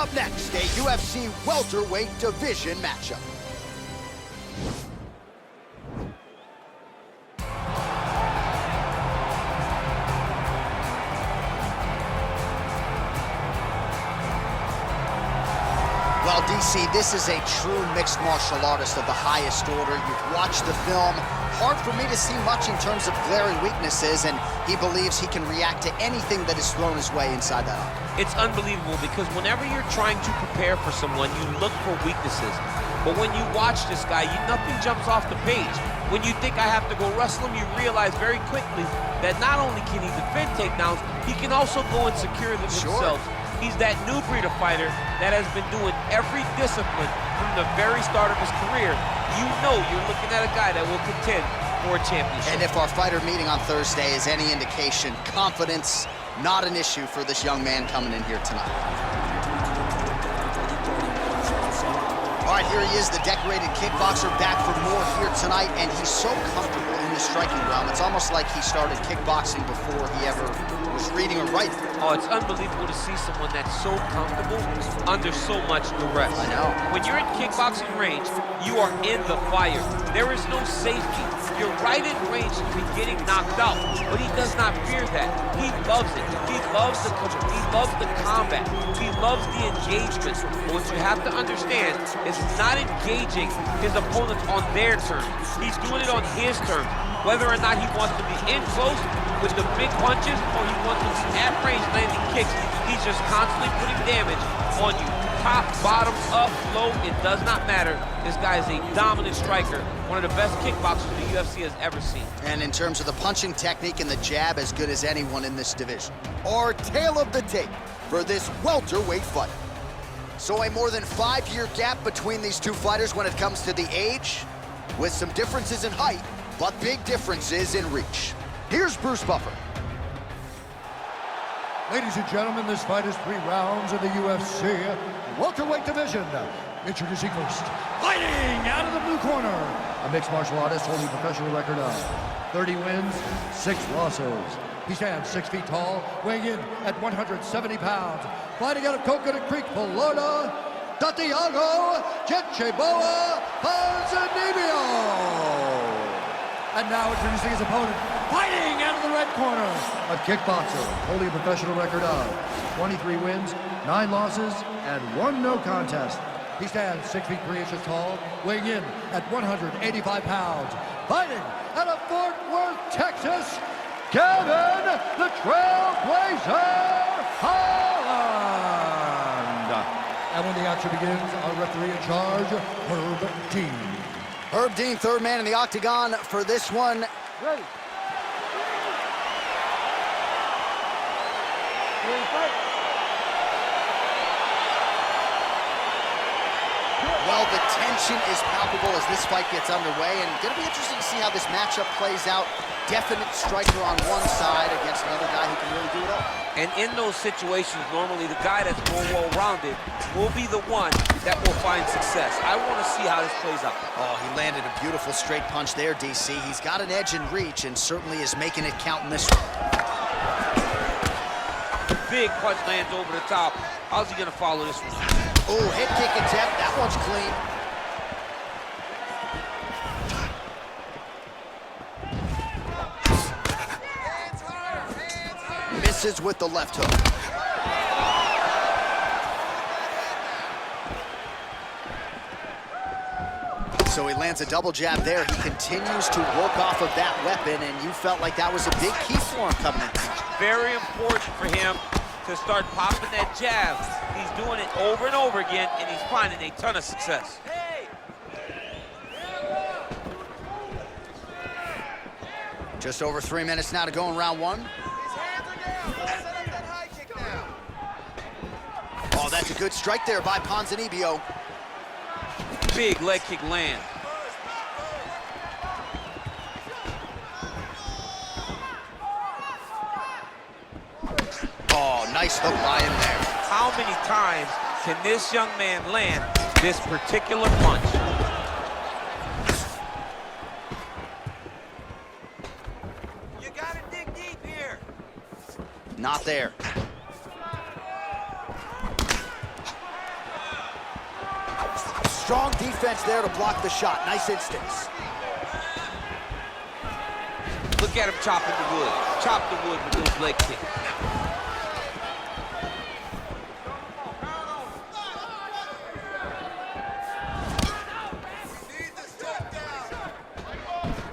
up next, a UFC welterweight division matchup. Well, DC, this is a true mixed martial artist of the highest order. You've watched the film. Hard for me to see much in terms of glaring weaknesses, and he believes he can react to anything that is thrown his way inside that octagon. It's unbelievable because whenever you're trying to prepare for someone, you look for weaknesses. But when you watch this guy, nothing jumps off the page. When you think I have to go wrestle him, you realize very quickly that not only can he defend takedowns, he can also go and secure them himself. He's that new breed of fighter that has been doing every discipline from the very start of his career. You know you're looking at a guy that will contend for a championship. And if our fighter meeting on Thursday is any indication, confidence, not an issue for this young man coming in here tonight. All right, here he is, the decorated kickboxer, back for more here tonight, and he's so comfortable in the striking realm. It's almost like he started kickboxing before he ever was reading or writing. Oh, it's unbelievable to see someone that's so comfortable under so much duress. I know. When you're in kickboxing range, you are in the fire. There is no safety. You're right in range to be getting knocked out, but he does not fear that. He loves it. He loves the combat. He loves the engagement. But what you have to understand is he's not engaging his opponents on their terms. He's doing it on his terms. Whether or not he wants to be in close with the big punches or he wants to be at range landing kicks, he's just constantly putting damage on you. Top, bottom, up, low, it does not matter. This guy is a dominant striker, one of the best kickboxers the UFC has ever seen. And in terms of the punching technique and the jab, as good as anyone in this division. Our tale of the tape for this welterweight fight. So a more than 5-year gap between these two fighters when it comes to the age, with some differences in height, but big differences in reach. Here's Bruce Buffer. Ladies and gentlemen, this fight is 3 rounds in the UFC welterweight division. Introducing first, fighting out of the blue corner, a mixed martial artist holding a professional record of 30 wins, 6 losses. He stands 6 feet tall, weighing in at 170 pounds. Fighting out of Coconut Creek, Florida, Santiago Ponzinibbio. And now introducing his opponent, fighting out of the red corner, a kickboxer holding a professional record of 23 wins, 9 losses, and 1 no contest. He stands 6 feet 3 inches tall, weighing in at 185 pounds. Fighting out of Fort Worth, Texas, Kevin the Trailblazer Holland. And when the action begins, our referee in charge, Herb Dean. Herb Dean, third man in the octagon for this one. Ready. Well, the tension is palpable as this fight gets underway, and going to be interesting to see how this matchup plays out. Definite striker on one side against another guy who can really do it all. And in those situations, normally the guy that's more well-rounded will be the one that will find success. I want to see how this plays out. Oh, he landed a beautiful straight punch there, DC. He's got an edge in reach and certainly is making it count in this one. Big punch lands over the top. How's he going to follow this one? Oh, head kick attempt. That one's clean. Misses with the left hook. So he lands a double jab there. He continues to work off of that weapon, and you felt like that was a big key for him coming in. Very important for him to start popping that jab. He's doing it over and over again, and he's finding a ton of success. Just over 3 minutes now to go in round 1. Oh, that's a good strike there by Ponzinibbio. Big leg kick land. Oh, nice hook by him there. How many times can this young man land this particular punch? You gotta dig deep here. Not there. Strong defense there to block the shot. Nice instincts. Look at him chopping the wood. Chop the wood with those leg kicks.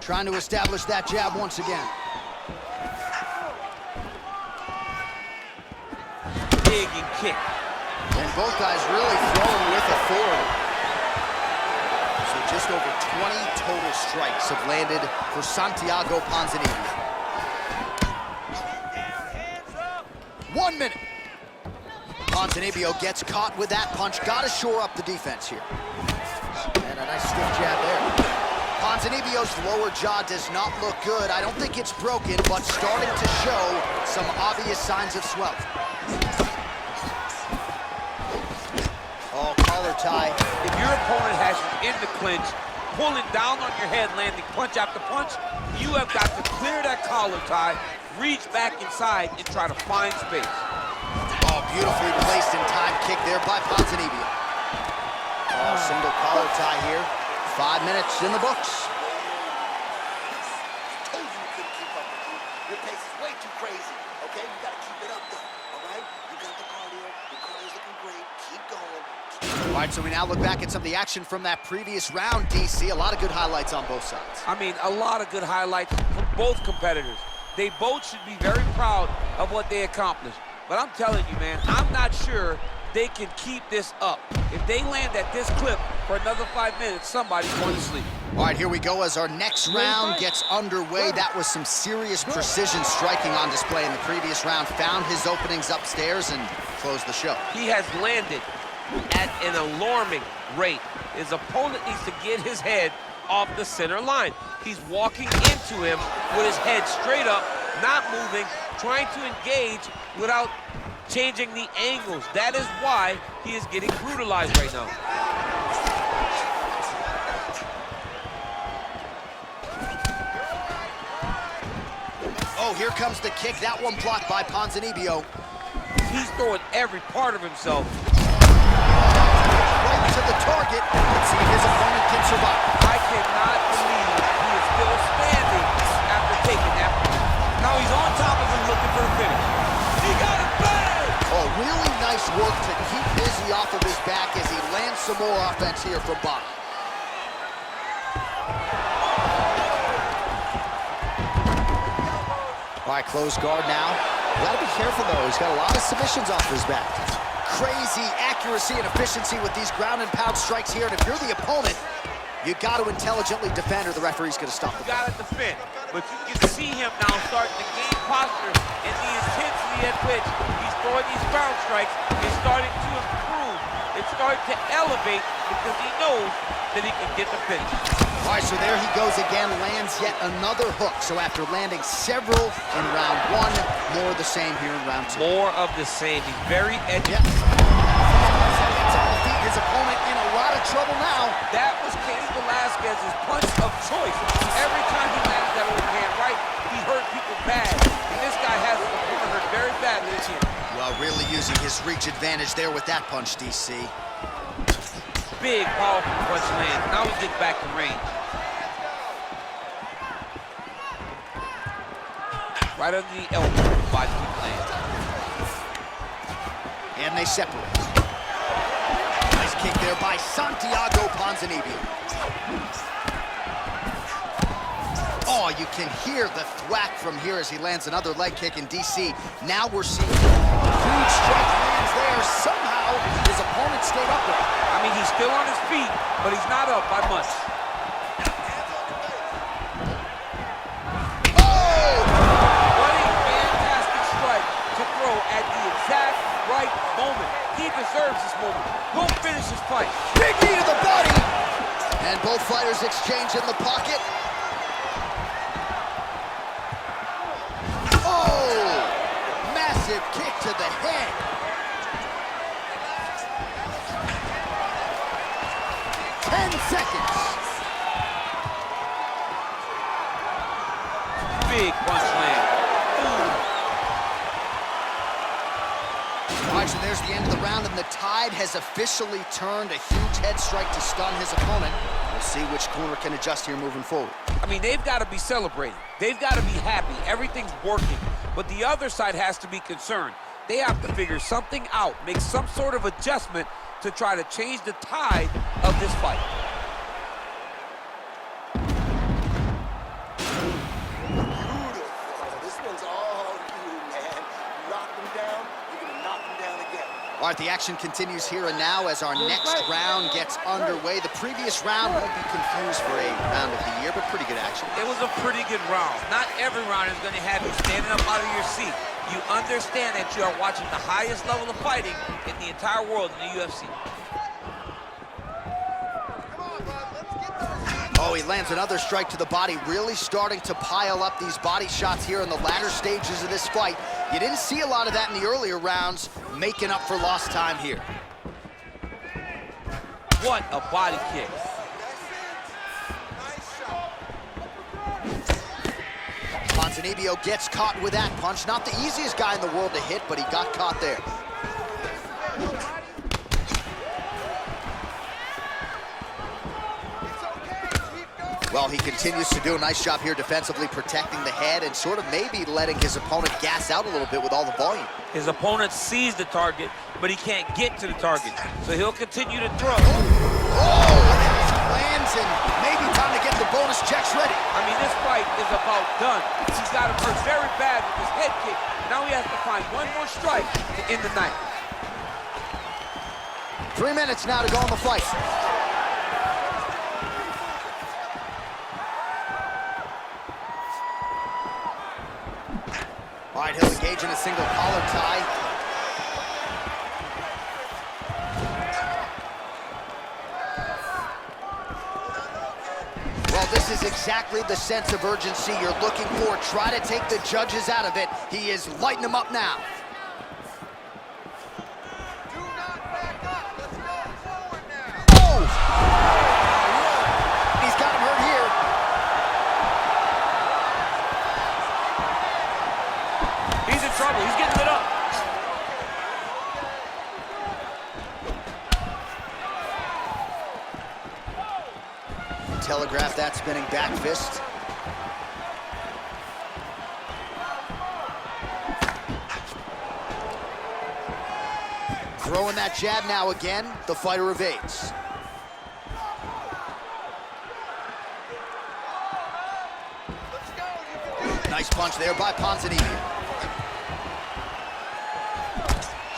Trying to establish that jab once again. Big and kick. And both guys really throwing with authority. So just over 20 total strikes have landed for Santiago Ponzinibbio. 1 minute. Ponzinibbio gets caught with that punch. Got to shore up the defense here. And a nice stiff jab there. Ponzinibbio's lower jaw does not look good. I don't think it's broken, but starting to show some obvious signs of swelling. Oh, collar tie. If your opponent has you in the clinch, pulling down on your head, landing punch after punch, you have got to clear that collar tie, reach back inside, and try to find space. Oh, beautifully placed in time kick there by Ponzinibbio. Oh, single collar tie here. 5 minutes in the books. Told you you couldn't keep up with you. Your pace is way too crazy, okay? You gotta keep it up though, all right? You got the cardio. Your cardio's looking great. Keep going. All right, so we now look back at some of the action from that previous round, DC. A lot of good highlights on both sides. I mean, a lot of good highlights from both competitors. They both should be very proud of what they accomplished. But I'm telling you, man, I'm not sure they can keep this up. If they land at this clip for another 5 minutes, somebody's going to sleep. All right, here we go as our next round gets underway. That was some serious precision striking on display in the previous round. Found his openings upstairs and closed the show. He has landed at an alarming rate. His opponent needs to get his head off the center line. He's walking into him with his head straight up, not moving, trying to engage without changing the angles. That is why he is getting brutalized right now. Oh, here comes the kick. That one blocked by Ponzinibbio. He's throwing every part of himself. Right to the target. Let's see if his opponent can survive. I cannot believe he is still standing after taking that. Now he's on top of him looking for the finish. He got it back! Oh, really nice work to keep Izzy off of his back as he lands some more offense here from Bout. All right, close guard now. Got to be careful, though. He's got a lot of submissions off his back. Crazy accuracy and efficiency with these ground and pound strikes here. And if you're the opponent, you got to intelligently defend or the referee's going to stop You it. got to defend. But you can see him now starting to gain posture and the intensity at which he's throwing these ground strikes is starting to improve. It's starting to elevate because he knows that he can get the finish. All right, so there he goes again, lands yet another hook. So after landing several in round one, more of the same here in round two. More of the same. He's very edgy. Yep. It's on the feet. His opponent in a lot of trouble now. That was Cain Velasquez's punch of choice. Every time he landed that overhand right, he hurt people bad. And this guy has his opponent hurt very badly this year. Well, really using his reach advantage there with that punch, DC. Big, powerful punch land. Now he gets back to range. Right under the elbow, body land. And they separate. Nice kick there by Santiago Ponzinibbio. Oh, you can hear the thwack from here as he lands another leg kick in DC. Now we're seeing huge strike lands there. Somehow his opponent stayed up with him. I mean, he's still on his feet, but he's not up by much. Oh! What a fantastic strike to throw at the exact right moment. He deserves this moment. Go finish his fight. Big knee to the body. And both fighters exchange in the pocket. Oh! Massive kick to the head. Seconds. Big punch land. All right, so there's the end of the round. round, and the tide has officially turned. A huge head strike to stun his opponent. We'll see which corner can adjust here moving forward. I mean, they've got to be celebrating. They've got to be happy. Everything's working. But the other side has to be concerned. They have to figure something out, make some sort of adjustment to try to change the tide of this fight. All right, the action continues here and now as our next round gets underway. The previous round won't be confused for a round of the year, but pretty good action. It was a pretty good round. Not every round is going to have you standing up out of your seat. You understand that you are watching the highest level of fighting in the entire world in the UFC. Oh, he lands another strike to the body, really starting to pile up these body shots here in the latter stages of this fight. You didn't see a lot of that in the earlier rounds, making up for lost time here. What a body kick. Ponzinibbio gets caught with that punch. Not the easiest guy in the world to hit, but he got caught there. Well, he continues to do a nice job here defensively, protecting the head and sort of maybe letting his opponent gas out a little bit with all the volume. His opponent sees the target, but he can't get to the target, so he'll continue to throw. Oh, lands, and maybe time to get the bonus checks ready. I mean, this fight is about done. He's got him hurt very bad with his head kick. Now he has to find one more strike to end the night. 3 minutes now to go in the fight. All right, he'll engage in a single collar tie. Well, this is exactly the sense of urgency you're looking for. Try to take the judges out of it. He is lighting them up now. Do not back up. Let's go forward now. Oh! He's got him hurt here. He's in trouble. He's getting lit up. Telegraph that spinning back fist. Throwing that jab now again. The fighter evades. Nice punch there by Ponzinibbio.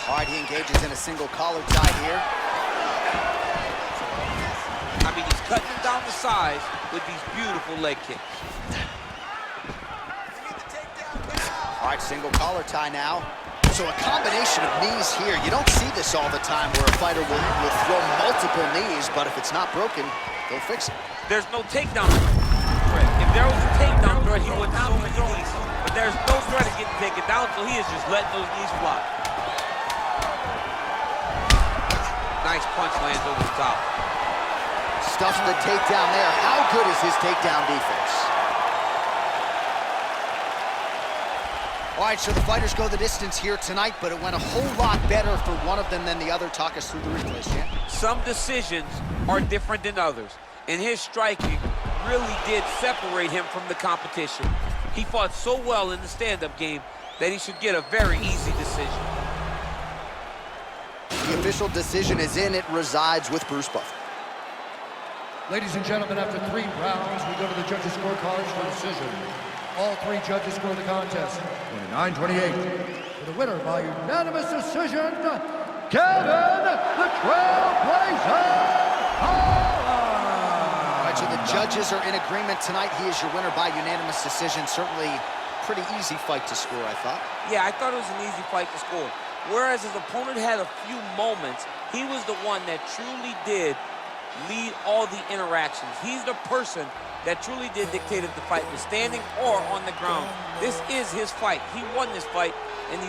All right, he engages in a single collar tie here. I mean, he's cutting him down the sides with these beautiful leg kicks. All right, single collar tie now. So a combination of knees here. You don't see this all the time where a fighter will throw multiple knees, but if it's not broken, they'll fix it. There's no takedown threat. If there was a takedown threat, he wouldn't so many knees. But there's no threat of getting taken down, so he is just letting those knees fly. Nice punch lands over the top. Stuffs the takedown there. How good is his takedown defense? All right, so the fighters go the distance here tonight, but it went a whole lot better for one of them than the other. Talk us through the replays, champ. Some decisions are different than others, and his striking really did separate him from the competition. He fought so well in the stand-up game that he should get a very easy decision. The official decision is in. It resides with Bruce Buffer. Ladies and gentlemen, after 3 rounds, we go to the judges' scorecards for decision. All 3 judges score the contest 29-28. For the winner by unanimous decision, Kevin, the Trailblazer Holland. All right, so the judges are in agreement tonight. He is your winner by unanimous decision. Certainly pretty easy fight to score, I thought. Yeah, I thought it was an easy fight to score. Whereas his opponent had a few moments, he was the one that truly did lead all the interactions. He's the person that truly did dictate if the fight was standing or on the ground. This is his fight. He won this fight, and he